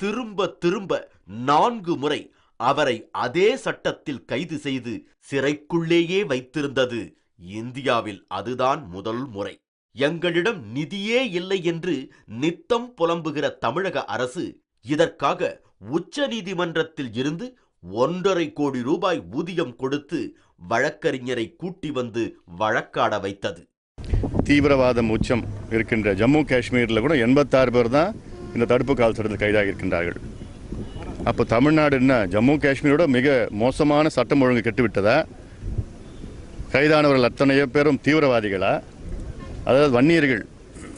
திரும்ப திரும்ப 4 முறை அவரை அதே சட்டத்தில் கைது செய்து சிறைக்குள்ளேயே வைத்திருந்தது இந்தியாவில் அதுதான் முதல் முறை. எங்களிடம் நிதியே இல்லை என்று நித்தம் புலம்புகிற தமிழக அரசு இதற்காக உச்ச நீதிமன்றத்தில் இருந்து 1,50 கோடி ரூபாய் ஊதியம் கொடுத்து வழக்கறிஞரை கூட்டி வந்து வழக்காட வைத்தது. தீவிரவாதம் உச்சம் இருக்கின்ற ஜம்மு காஷ்மீரில் கூட 86 பேர் தான் இந்த தடுப்பு கால சட்டத்தில் கைதாக இருக்கின்றார்கள். அப்போ தமிழ்நாடு என்ன ஜம்மு காஷ்மீரோட மிக மோசமான சட்டம் ஒழுங்கு கெட்டுவிட்டதா? கைதானவர்கள் அத்தனையோ பேரும் தீவிரவாதிகளா? அதாவது வன்னியர்கள்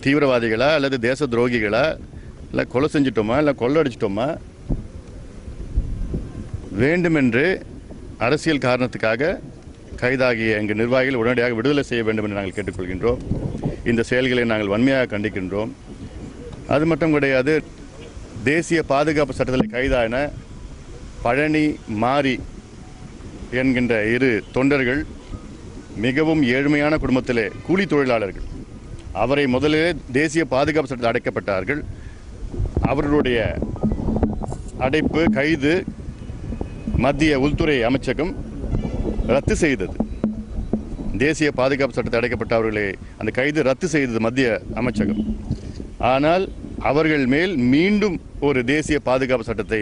தீவிரவாதிகளா அல்லது தேச துரோகிகளா? இல்லை கொலை செஞ்சிட்டோமா இல்லை கொள்ளடிச்சிட்டோமா? வேண்டுமென்று அரசியல் காரணத்துக்காக கைதாகிய எங்கள் நிர்வாகிகள் உடனடியாக விடுதலை செய்ய வேண்டும் என்று நாங்கள் கேட்டுக்கொள்கின்றோம். இந்த செயல்களை நாங்கள் வன்மையாக கண்டிக்கின்றோம். அது மட்டும் கிடையாது, தேசிய பாதுகாப்பு சட்டத்தில் கைதான பழனி மாரி என்கின்ற 2 தொண்டர்கள் மிகவும் ஏழ்மையான குடும்பத்திலே கூலி தொழிலாளர்கள். அவரை முதலிலே தேசிய பாதுகாப்பு சட்டத்தில் அடைக்கப்பட்டார்கள். அவர்களுடைய அடைப்பு கைது மத்திய உள்துறை அமைச்சகம் ரத்து செய்தது. தேசிய பாதுகாப்பு சட்டத்தை அடைக்கப்பட்டவர்களே அந்த கைது ரத்து செய்தது மத்திய அமைச்சகம். ஆனால் அவர்கள் மேல் மீண்டும் ஒரு தேசிய பாதுகாப்பு சட்டத்தை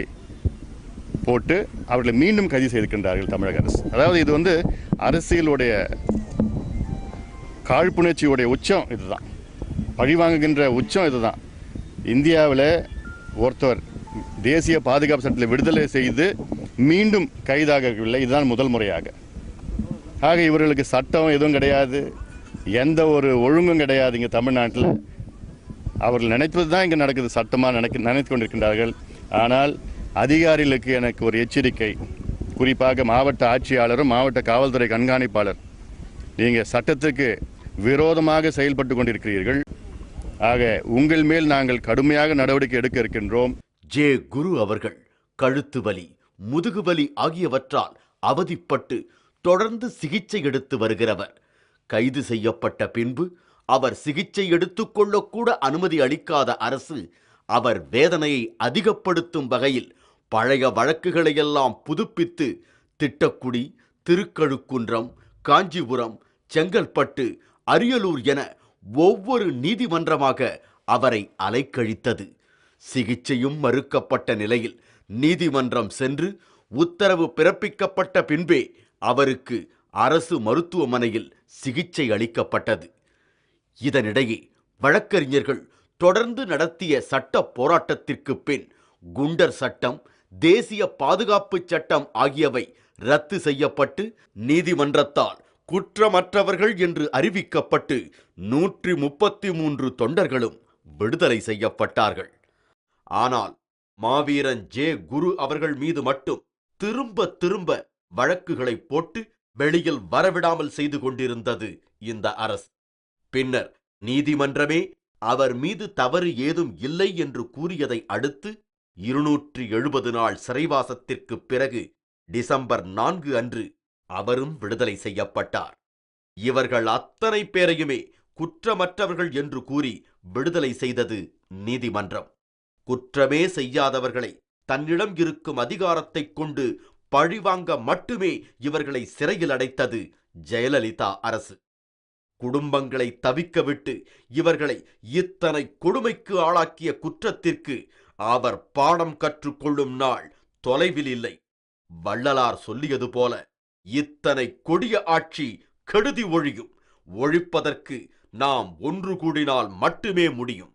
போட்டு அவர்களை மீண்டும் கைது செய்திருக்கின்றார்கள் தமிழக அரசு. அதாவது இது அரசியலுடைய காழ்ப்புணர்ச்சியுடைய உச்சம் இதுதான், பழிவாங்குகின்ற உச்சம் இதுதான். இந்தியாவில் ஒருத்தர் தேசிய பாதுகாப்பு சட்டத்தில் விடுதலை செய்து மீண்டும் கைதாகவில்லை, இதுதான் முதல் முறையாக. ஆக இவர்களுக்கு சட்டம் எதுவும் கிடையாது, எந்த ஒரு ஒழுங்கும் கிடையாது இங்கே தமிழ்நாட்டில். அவர்கள் நினைப்பது தான் இங்கே நடக்குது, சட்டமாக நினைத்து கொண்டிருக்கின்றார்கள். ஆனால் அதிகாரிகளுக்கு எனக்கு ஒரு எச்சரிக்கை, குறிப்பாக மாவட்ட ஆட்சியாளரும் மாவட்ட காவல்துறை கண்காணிப்பாளர், நீங்கள் சட்டத்துக்கு விரோதமாக செயல்பட்டு கொண்டிருக்கிறீர்கள். ஆக உங்கள் மேல் நாங்கள் கடுமையாக நடவடிக்கை எடுக்க இருக்கின்றோம். ஜே. குரு அவர்கள் கழுத்து வலி, முதுகு வலி ஆகியவற்றால் அவதிப்பட்டு தொடர்ந்து சிகிச்சை எடுத்து வருகிறவர். கைது செய்யப்பட்ட பின்பு அவர் சிகிச்சை எடுத்துக்கொள்ளக்கூட அனுமதி அளிக்காத அரசு அவர் வேதனையை அதிகப்படுத்தும் வகையில் பழைய வழக்குகளையெல்லாம் புதுப்பித்து திட்டக்குடி, திருக்கழுக்குன்றம், காஞ்சிபுரம், செங்கல்பட்டு, அரியலூர் என ஒவ்வொரு நீதிமன்றமாக அவரை அலைக்கழித்தது. சிகிச்சையும் மறுக்கப்பட்ட நிலையில் நீதிமன்றம் சென்று உத்தரவு பிறப்பிக்கப்பட்ட பின்பே அவருக்கு அரசு மருத்துவமனையில் சிகிச்சை அளிக்கப்பட்டது. இதனிடையே வழக்கறிஞர்கள் தொடர்ந்து நடத்திய சட்ட போராட்டத்திற்கு பின் குண்டர் சட்டம், தேசிய பாதுகாப்பு சட்டம் ஆகியவை ரத்து செய்யப்பட்டு நீதிமன்றத்தால் குற்றமற்றவர்கள் என்று அறிவிக்கப்பட்டு 133 தொண்டர்களும் விடுதலை செய்யப்பட்டார்கள். ஆனால் மாவீரன் ஜே. குரு அவர்கள் மீது மட்டும் திரும்ப திரும்ப வழக்குகளை போட்டு வெளியில் வரவிடாமல் செய்து கொண்டிருந்தது இந்த அரசு. பின்னர் நீதிமன்றமே அவர் மீது தவறு ஏதும் இல்லை என்று கூறியதை அடுத்து 270 நாள் சிறைவாசத்திற்கு பிறகு டிசம்பர் 4 அன்று அவரும் விடுதலை செய்யப்பட்டார். இவர்கள் அத்தனை பேரையுமே குற்றமற்றவர்கள் என்று கூறி விடுதலை செய்தது நீதிமன்றம். குற்றமே செய்யாதவர்களை தன்னிடம் இருக்கும் அதிகாரத்தை கொண்டு பழிவாங்க மட்டுமே இவர்களை சிறையில் அடைத்தது ஜெயலலிதா அரசு. குடும்பங்களை தவிக்க விட்டு இவர்களை இத்தனை கொடுமைக்கு ஆளாக்கிய குற்றத்திற்கு அவர் பாடம் கற்றுக்கொள்ளும் நாள் தொலைவில் இல்லை. வள்ளலார் சொல்லியது போல, இத்தனை கொடிய ஆட்சி கெடுதி ஒழியும், ஒழிப்பதற்கு நாம் ஒன்று கூடினால் மட்டுமே முடியும்.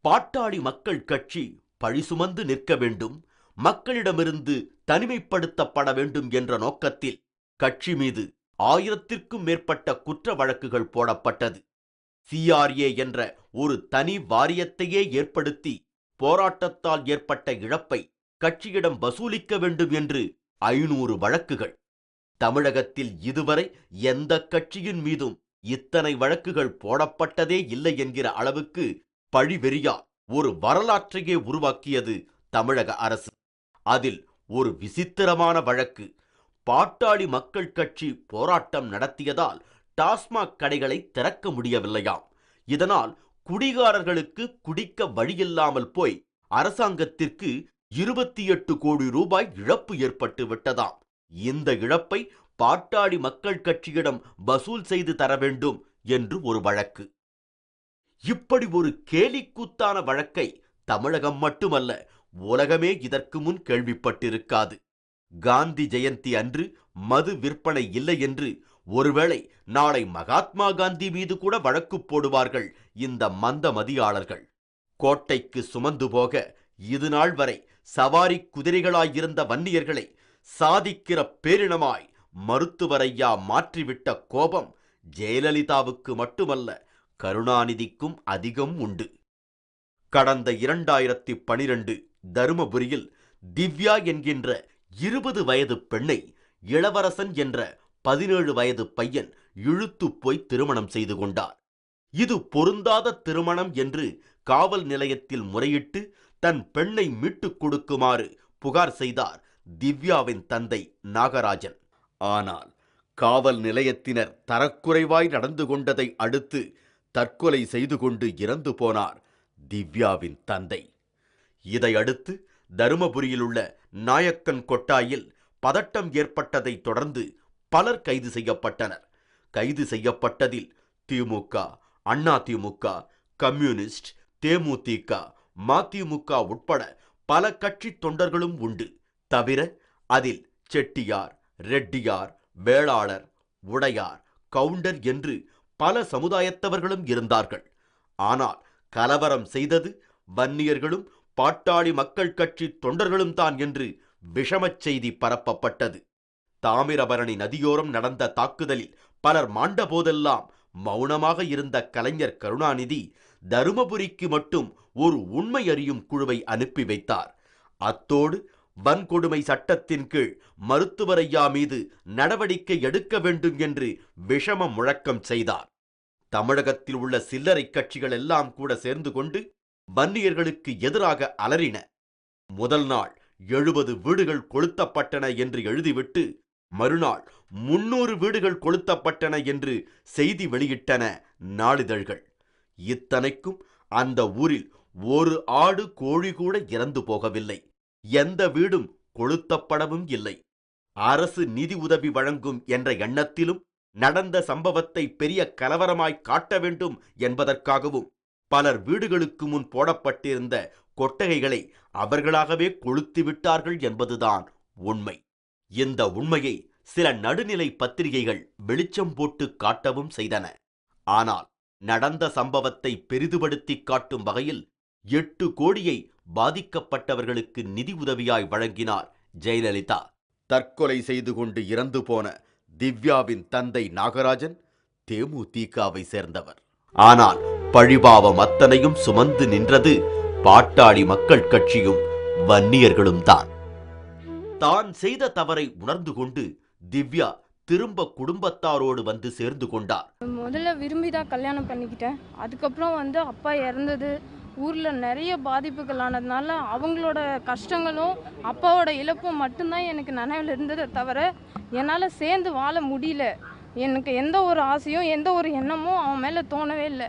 பாட்டாளி மக்கள் கட்சி பழி சுமந்து நிற்க வேண்டும், மக்களிடமிருந்து தனிமைப்படுத்தப்பட வேண்டும் என்ற நோக்கத்தில் கட்சி மீது 1000க்கும் மேற்பட்ட குற்ற வழக்குகள் போடப்பட்டது. CRA என்ற ஒரு தனி வாரியத்தையே ஏற்படுத்தி போராட்டத்தால் ஏற்பட்ட இழப்பை கட்சியிடம் வசூலிக்க வேண்டும் என்று 500 வழக்குகள். தமிழகத்தில் இதுவரை எந்த கட்சியின் மீதும் இத்தனை வழக்குகள் போடப்பட்டதே இல்லை என்கிற அளவுக்கு பழிவெறியால் ஒரு வரலாற்றையே உருவாக்கியது தமிழக அரசு. அதில் ஒரு விசித்திரமான வழக்கு, பாட்டாளி மக்கள் கட்சி போராட்டம் நடத்தியதால் டாஸ்மாக் கடைகளை திறக்க முடியவில்லையாம். இதனால் குடிகாரர்களுக்கு குடிக்க வழியில்லாமல் போய் அரசாங்கத்திற்கு 28 கோடி ரூபாய் இழப்பு ஏற்பட்டு விட்டதாம். இந்த இழப்பை பாட்டாளி மக்கள் கட்சியிடம் வசூல் செய்து தர வேண்டும் என்று ஒரு வழக்கு. இப்படி ஒரு கேலிக்கூத்தான வழக்கை தமிழகம் மட்டுமல்ல, உலகமே இதற்கு முன் கேள்விப்பட்டிருக்காது. காந்தி ஜெயந்தி அன்று மது விற்பனை இல்லை என்று ஒருவேளை நாளை மகாத்மா காந்தி மீது கூட வழக்கு போடுவார்கள் இந்த மந்த மதியாளர்கள். கோட்டைக்கு சுமந்து போக இதுநாள் வரை சவாரி குதிரைகளாயிருந்த வன்னியர்களை சாதிக்கிற பேரினமாய் மருத்துவரையா மாற்றிவிட்ட கோபம் ஜெயலலிதாவுக்கு மட்டுமல்ல, கருணாநிதிக்கும் அதிகம் உண்டு. கடந்த 2012 தருமபுரியில் திவ்யா என்கின்ற 20 வயது பெண்ணை இளவரசன் என்ற 17 வயது பையன் இழுத்து போய் திருமணம் செய்து கொண்டார். இது பொருந்தாத திருமணம் என்று காவல் நிலையத்தில் முறையிட்டு தன் பெண்ணை மீட்டுக் கொடுக்குமாறு புகார் செய்தார் திவ்யாவின் தந்தை நாகராஜன். ஆனால் காவல் நிலையத்தினர் தரக்குறைவாய் நடந்து கொண்டதை அடுத்து தற்கொலை செய்து கொண்டு இறந்து போனார் திவ்யாவின் தந்தை. இதையடுத்து தருமபுரியில் உள்ள நாயக்கன் கொட்டாயில் பதட்டம் ஏற்பட்டதை தொடர்ந்து பலர் கைது செய்யப்பட்டனர். கைது செய்யப்பட்டதில் திமுக, அதிமுக, கம்யூனிஸ்ட், தேமுதிக, மதிமுக உட்பட பல கட்சி தொண்டர்களும் உண்டு. தவிர அதில் செட்டியார், ரெட்டியார், வேளாளர், உடையார், கவுண்டர் என்று பல சமுதாயத்தவர்களும் இருந்தார்கள். ஆனால் கலவரம் செய்தது வன்னியர்களும் பாட்டாளி மக்கள் கட்சி தொண்டர்களும் தான் என்று விஷமச் செய்தி பரப்பப்பட்டது. தாமிரபரணி நதியோரம் நடந்த தாக்குதலில் பலர் மாண்ட போதெல்லாம் மௌனமாக இருந்த கலைஞர் கருணாநிதி தருமபுரிக்கு மட்டும் ஒரு உண்மை அறியும் குழுவை அனுப்பி வைத்தார். அத்தோடு வன்கொடுமை சட்டத்தின் கீழ் மருத்துவரையா மீது நடவடிக்கை எடுக்க வேண்டும் என்று விஷம முழக்கம் செய்தார். தமிழகத்தில் உள்ள சில்லறை கட்சிகள் எல்லாம் கூட சேர்ந்து கொண்டு வன்னியர்களுக்கு எதிராக அலறின. முதல் நாள் 70 வீடுகள் கொளுத்தப்பட்டன என்று எழுதிவிட்டு மறுநாள் 300 வீடுகள் கொளுத்தப்பட்டன என்று செய்தி வெளியிட்டன நாளிதழ்கள். இத்தனைக்கும் அந்த ஊரில் ஒரு ஆடு கோழி கூட இறந்து போகவில்லை. எந்த வீடும் கொளுத்தப்படவும் இல்லை. அரசு நிதி உதவி வழங்கும் என்ற எண்ணத்திலும் நடந்த சம்பவத்தை பெரிய கலவரமாய் காட்ட வேண்டும் என்பதற்காகவும் பலர் வீடுகளுக்கு முன் போடப்பட்டிருந்த கொட்டகைகளை அவர்களாகவே கொளுத்திவிட்டார்கள் என்பதுதான் உண்மை. இந்த உண்மையை சில நடுநிலை பத்திரிகைகள் வெளிச்சம் போட்டு காட்டவும் செய்தன. ஆனால் நடந்த சம்பவத்தை பெரிதுபடுத்தி காட்டும் வகையில் 8 கோடியை பாதிக்கப்பட்டவர்களுக்கு நிதி உதவியாய் வழங்கினார் ஜெயலலிதா. தற்கொலை செய்து கொண்டு இறந்து போன திவ்யாவின் தந்தை நாகராஜன் தேமுதிகவை சேர்ந்தவர். ஆனால் பழிபாவம் அத்தனையும் சுமந்து நின்றது பாட்டாளி மக்கள் கட்சியும் வன்னியர்களும் தான். தான் செய்த தவறை உணர்ந்து கொண்டு திவ்யா திரும்ப குடும்பத்தாரோடு வந்து சேர்ந்து கொண்டார். முதல்ல விரும்பி தான் கல்யாணம் பண்ணிக்கிட்டேன். அதுக்கப்புறம் அப்பா இறந்தது, ஊரில் நிறைய பாதிப்புகள் ஆனதுனால அவங்களோட கஷ்டங்களும் அப்பாவோட இழப்பும் மட்டும்தான் எனக்கு நினைவில் இருந்ததை தவிர என்னால் சேர்ந்து வாழ முடியல. எனக்கு எந்த ஒரு ஆசையும் எந்த ஒரு எண்ணமும் அவன் மேலே தோணவே இல்லை.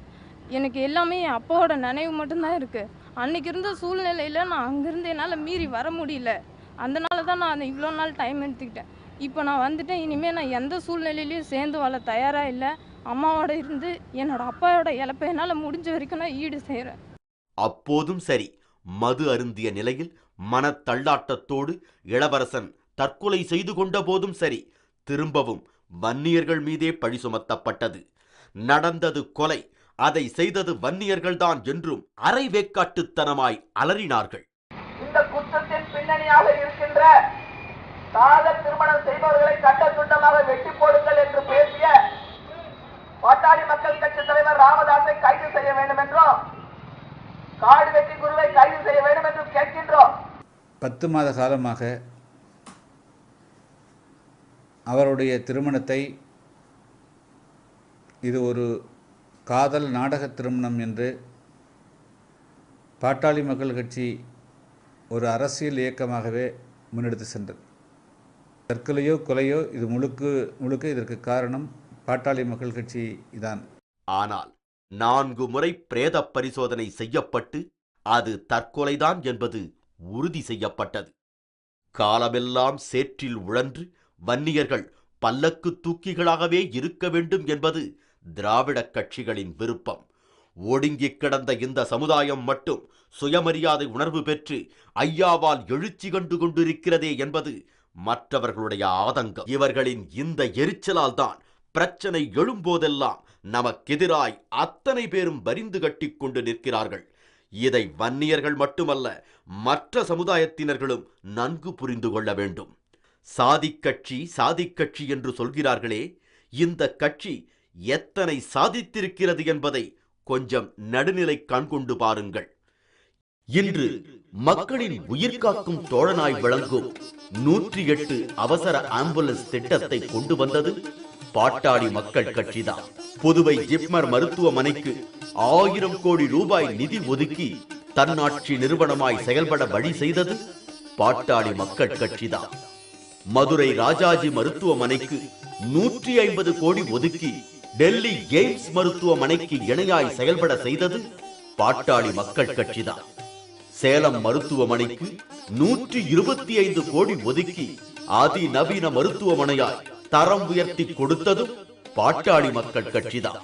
எனக்கு எல்லாமே என் அப்பாவோட நினைவு மட்டும்தான் இருக்குது. அன்றைக்கி இருந்த சூழ்நிலையில் நான் அங்கேருந்து என்னால் மீறி வர முடியல. அதனால தான் நான் இவ்வளோ நாள் டைம் எடுத்துக்கிட்டேன். இப்போ நான் வந்துட்டேன். இனிமேல் நான் எந்த சூழ்நிலையிலையும் சேர்ந்து வாழ தயாராக இல்லை. அம்மாவோட இருந்து என்னோட அப்பாவோட இழப்பை என்னால் முடிஞ்ச வரைக்கும் நான் ஈடு செய்கிறேன். அப்போதும் சரி, மது அருந்திய நிலையில் மனத்தள்ளாட்டத்தோடு இளவரசன் தற்கொலை செய்து கொண்ட போதும் சரி, திரும்பவும் வன்னியர்கள் மீதே பழி சுமத்தப்பட்டது. நடந்தது கொலை, அதை செய்தது வன்னியர்கள்தான் என்றும் அரை வேக்காட்டுத்தனமாய் அலறினார்கள். இந்த குற்றத்தின் பின்னணியாக இருக்கின்ற காதல் திருமணம் செய்பவர்களை சட்டத்துண்டமாக வெட்டி போடுங்கள் என்று பேசிய பாட்டாளி மக்கள் கட்சி தலைவர் ராமதாஸை கைது செய்ய வேண்டும் என்றும் காடு வெட்டி குருவை கைது செய்ய வேண்டும் என்றும் கேட்கின்றோம். 10 மாத காலமாக அவருடைய திருமணத்தை இது ஒரு காதல் நாடக திருமணம் என்று பாட்டாளி மக்கள் கட்சி ஒரு அரசியல் இயக்கமாகவே முன்னெடுத்து சென்றது. தற்கொலையோ கொலையோ இது முழுக்க இதற்கு காரணம் பாட்டாளி மக்கள் கட்சி தான். ஆனால் 4 முறை பிரேத பரிசோதனை செய்யப்பட்டு அது தற்கொலைதான் என்பது உறுதி செய்யப்பட்டது. காலமெல்லாம் சேற்றில் உழன்று வன்னியர்கள் பல்லக்கு தூக்கிகளாகவே இருக்க வேண்டும் என்பது திராவிட கட்சிகளின் விருப்பம். ஒடுங்கி கிடந்த இந்த சமுதாயம் மட்டும் சுயமரியாதை உணர்வு பெற்று ஐயாவால் எழுச்சி கண்டு கொண்டிருக்கிறதே என்பது மற்றவர்களுடைய ஆதங்கம். இவர்களின் இந்த எரிச்சலால் தான் பிரச்சனை எழும்போதெல்லாம் நமக்கெதிராய் அத்தனை பேரும் வரிந்து கட்டி கொண்டு நிற்கிறார்கள். இதை வன்னியர்கள் மட்டுமல்ல, மற்ற சமுதாயத்தினர்களும் நன்கு புரிந்து கொள்ள வேண்டும். சாதிக்கட்சி சாதிக்கட்சி என்று சொல்கிறார்களே, இந்த கட்சி எத்தனை சாதித்திருக்கிறது என்பதை கொஞ்சம் நடுநிலை கண்கொண்டு பாருங்கள். இன்று மக்களின் உயிர்காக்கும் தோழனாய் விளங்கும் 108 அவசர ஆம்புலன்ஸ் திட்டத்தை கொண்டு வந்தது பாட்டாளி மக்கள் கட்சிதான். புதுவை ஜிப்மர் மருத்துவமனைக்கு 1000 கோடி ரூபாய் நிதி ஒதுக்கி தன்னாட்சி நிறுவனமாய் செயல்பட வழி செய்தது பாட்டாளி மக்கள் கட்சிதான். மதுரை ராஜாஜி மருத்துவமனைக்கு 150 கோடி ஒதுக்கி டெல்லி எய்ம்ஸ் மருத்துவமனைக்கு இணையாய் செயல்பட செய்தது பாட்டாளி மக்கள் கட்சிதான். சேலம் மருத்துவமனைக்கு 125 கோடி ஒதுக்கி அதிநவீன மருத்துவமனையாய் தரம் உயர்த்தி கொடுத்ததும் பாட்டாளி மக்கள் கட்சிதான்.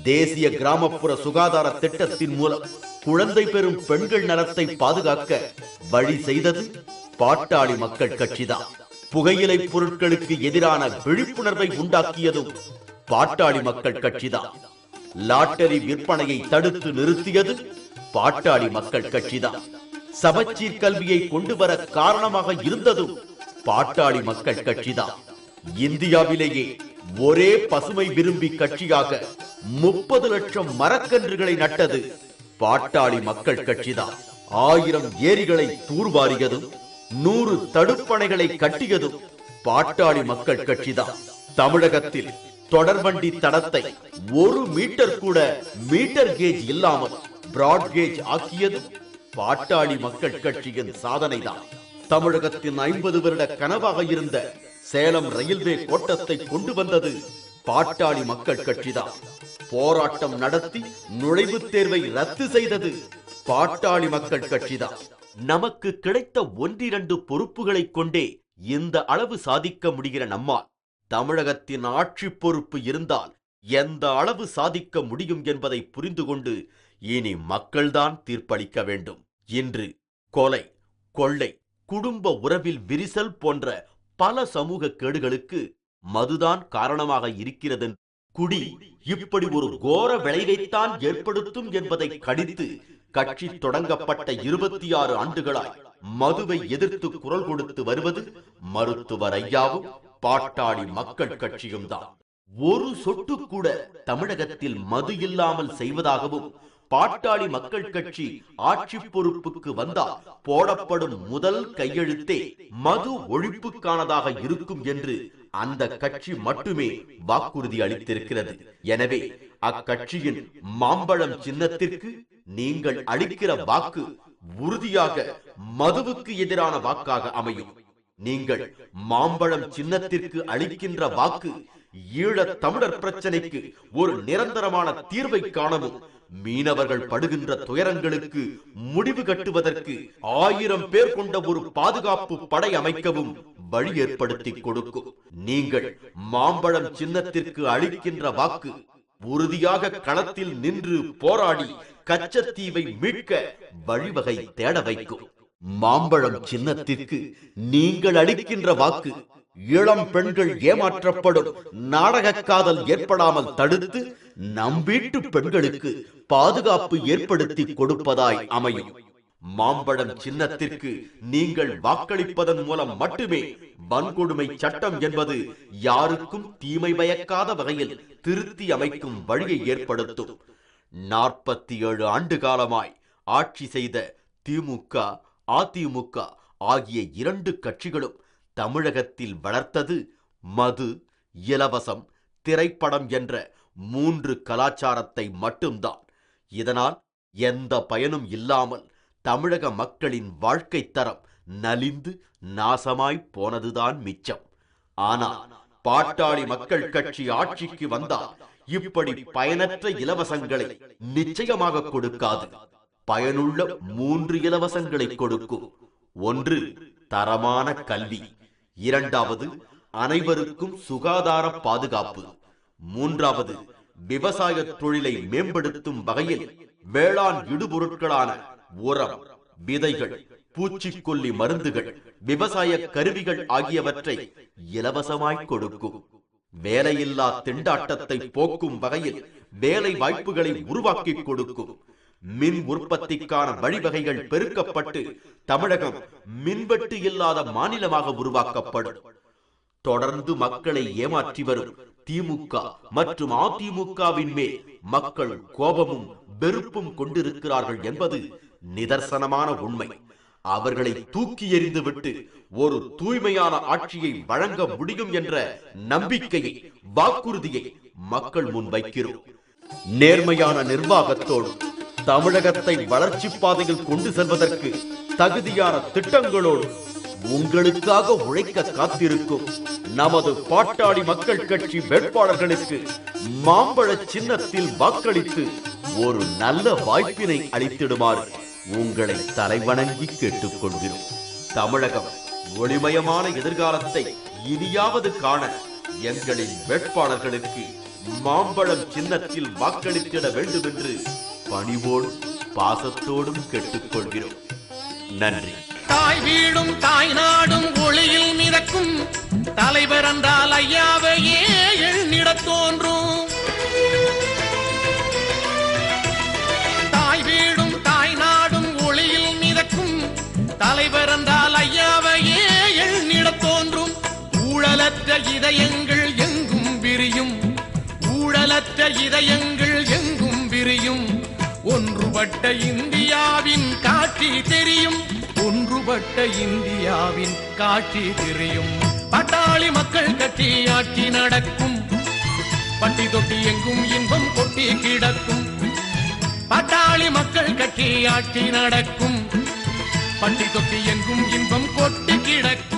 தேசிய கிராமப்புற சுகாதார திட்டத்தின் மூலம் குழந்தை பெறும் பெண்கள் நலத்தை பாதுகாக்க வழி செய்தது பாட்டாளி மக்கள் கட்சிதான். புகையிலை பொருட்களுக்கு எதிரான விழிப்புணர்வை உண்டாக்கியதும் பாட்டாளி மக்கள் கட்சிதான். லாட்டரி விற்பனையை தடுத்து நிறுத்தியது பாட்டாளி மக்கள் கட்சிதான். சமச்சீர் கல்வியை கொண்டு வர காரணமாக இருந்ததும் பாட்டாளி மக்கள் கட்சிதான். இந்தியாவிலேயே ஒரே பசுமை விரும்பி கட்சியாக 30 லட்சம் மரக்கன்றுகளை நட்டது பாட்டாளி மக்கள் கட்சிதான். 1000 ஏரிகளை தூர்வாரியதும் 100 தடுப்பணைகளை கட்டியதும் பாட்டாளி மக்கள் கட்சிதான். தமிழகத்தில் தொடர்வண்டி தடத்தை 1 மீட்டர் கூட மீட்டர் கேஜ் இல்லாமல் பிராட் கேஜ் ஆக்கியது பாட்டாளி மக்கள் கட்சியின் சாதனைதான். தமிழகத்தின் 50 வருட கனவாக இருந்த சேலம் ரயில்வே கோட்டத்தை கொண்டு வந்தது பாட்டாளி மக்கள் கட்சிதான். போராட்டம் நடத்தி நுழைவுத் தேர்வை ரத்து செய்தது பாட்டாளி மக்கள் கட்சிதான். நமக்கு கிடைத்த 1-2 பொறுப்புகளை கொண்டே இந்த அளவு சாதிக்க முடிகிற நம்மால் தமிழகத்தின் ஆட்சி பொறுப்பு இருந்தால் எந்த அளவு சாதிக்க முடியும் என்பதை புரிந்து கொண்டு இனி மக்கள்தான் தீர்ப்பளிக்க வேண்டும். இன்று கொலை, கொள்ளை, குடும்ப உறவில் விரிசல் போன்ற பல சமூக கேடுகளுக்கு மதுதான் காரணமாக இருக்கிறது. குடி இப்படி ஒரு கோர விளைவைத்தான் ஏற்படுத்தும் என்பதை கடித்து கட்சி தொடங்கப்பட்ட 26 ஆண்டுகளாய் மதுவை எதிர்த்து குரல் கொடுத்து வருவது மருத்துவர் ஐயாவும் பாட்டாளி மக்கள் கட்சியும் தான். ஒரு சொட்டு கூட தமிழகத்தில் மது இல்லாமல் செய்வதாகவும் பாட்டாளி மக்கள் கட்சி ஆட்சி பொறுப்புக்கு வந்தால் போடப்படும் முதல் கையெழுத்தே மது ஒழிப்புக்கானதாக இருக்கும் என்று அந்த கட்சி மட்டுமே வாக்குறுதி அளித்திருக்கிறது. எனவே அக்கட்சியின் மாம்பழம் சின்னத்திற்கு நீங்கள் அளிக்கிற வாக்கு உறுதியாக மதுவுக்கு எதிரான வாக்காக அமையும். நீங்கள் மாம்பழம் சின்னத்திற்கு அளிக்கின்ற வாக்கு ஈழத் தமிழர் பிரச்சனைக்கு ஒரு நிரந்தரமான தீர்வை காணவும், மீனவர்கள் படுகின்ற துயரங்களுக்கு முடிவு கட்டுவதற்கு 1000 பேர் கொண்ட ஒரு பாதுகாப்பு படை அமைக்கவும் வழி ஏற்படுத்தி கொடுக்கும். நீங்கள் மாம்பழம் சின்னத்திற்கு அளிக்கின்ற வாக்கு உறுதியாக களத்தில் நின்று போராடி கச்சத்தீவை மீட்க வழிவகை தேட வைக்கும். மாம்பழம் சின்னத்திற்கு நீங்கள் அளிக்கின்ற வாக்கு இளம் பெண்கள் ஏமாற்றப்படும் நாடக காதல் ஏற்படாமல் தடுத்து நம் வீட்டு பெண்களுக்கு பாதுகாப்பு ஏற்படுத்தி கொடுப்பதாய் அமையும். மாம்பழம் சின்னத்திற்கு நீங்கள் வாக்களிப்பதன் மூலம் மட்டுமே வன்கொடுமை சட்டம் என்பது யாருக்கும் தீமை பயக்காத வகையில் திருத்தி அமைக்கும் வழியை ஏற்படுத்தும். 47 ஆண்டு காலமாய் ஆட்சி செய்த திமுக, அதிமுக ஆகிய 2 கட்சிகளும் தமிழகத்தில் வளர்த்தது மது, இலவசம், திரைப்படம் என்ற 3 கலாச்சாரத்தை மட்டும்தான். இதனால் எந்த பயனும் இல்லாமல் தமிழக மக்களின் வாழ்க்கை தரம் நலிந்து நாசமாய் போனதுதான் மிச்சம். ஆனால் பாட்டாளி மக்கள் கட்சி ஆட்சிக்கு வந்தால் இப்படி பயனற்ற இலவசங்களை நிச்சயமாக கொடுக்காது. பயனுள்ள 3 இலவசங்களை கொடுக்கும். 1. தரமான கல்வி. 2. அனைவருக்கும் சுகாதார பாதுகாப்பு. 3. விவசாய தொழிலை மேம்படுத்தும் வகையில் வேளாண் இடுபொருட்களான உரம், விதைகள், பூச்சிக்கொல்லி மருந்துகள், விவசாய கருவிகள் ஆகியவற்றை இலவசமாய் கொடுக்கும். வேலையில்லா திண்டாட்டத்தை போக்கும் வகையில் வேலை வாய்ப்புகளை உருவாக்கி கொடுக்கும். மின் உற்பத்திக்கான வழிவகைகள் பெருக்கப்பட்டு தமிழகம் மின்வெட்டு இல்லாத மாநிலமாக உருவாக்கப்படும். தொடர்ந்து மக்களை ஏமாற்றி வரும் திமுக மற்றும் அதிமுகவின் மேல் மக்கள் கோபமும் வெறுப்பும் கொண்டிருக்கிறார்கள் என்பது நிதர்சனமான உண்மை. அவர்களை தூக்கி எறிந்துவிட்டு ஒரு தூய்மையான ஆட்சியை வழங்க முடியும் என்ற நம்பிக்கையை, வாக்குறுதியை மக்கள் முன் வைக்கிறோம். நேர்மையான நிர்வாகத்தோடு தமிழகத்தை வளர்ச்சி பாதையில் கொண்டு செல்வதற்கு தகுதியான திட்டங்களோடு உங்களுக்காக உழைக்க காத்திருக்கும் நமது பாட்டாளி மக்கள் கட்சி வேட்பாளர்களுக்கு மாம்பழ சின்னத்தில் வாக்களித்து ஒரு நல்ல வாய்ப்பினை அளித்திடுமாறு உங்களை தலைவணங்கி கேட்டுக்கொள்கிறோம். தமிழகம் ஒளிமயமான எதிர்காலத்தை இனியாவது காண எங்களின் வேட்பாளர்களுக்கு மாம்பழம் சின்னத்தில் வாக்களித்திட வேண்டும் என்று பணிவோடும் பாசத்தோடும் கேட்டுக்கொள்கிறோம். நன்றி. தாய் வீடும் தாய் நாடும் ஒளியில் மிதக்கும் தலைவர் என்றால் ஐயாவையே எண்ணிட தோன்றும். தாய் வீடும் தாய் நாடும் ஒளியில் மிதக்கும் தலைவர் என்றால் ஐயாவையே எண்ணிட தோன்றும். ஊழலற்ற இதயங்கள் எங்கும் விரியும், ஊழலற்ற இதயங்கள் எங்கும் விரியும். ஒன்றுபட்ட இந்தியாவின் காட்சி தெரியும், ஒன்றுபட்ட இந்தியாவின் காட்சி தெரியும். பாட்டாளி மக்கள் கட்சி ஆட்சி நடக்கும், பட்டி தொட்டி எங்கும் இன்பம் கொட்டி கிடக்கும். பாட்டாளி மக்கள் கட்சி ஆட்சி நடக்கும், பட்டி தொட்டி எங்கும் இன்பம் கொட்டி கிடக்கும்.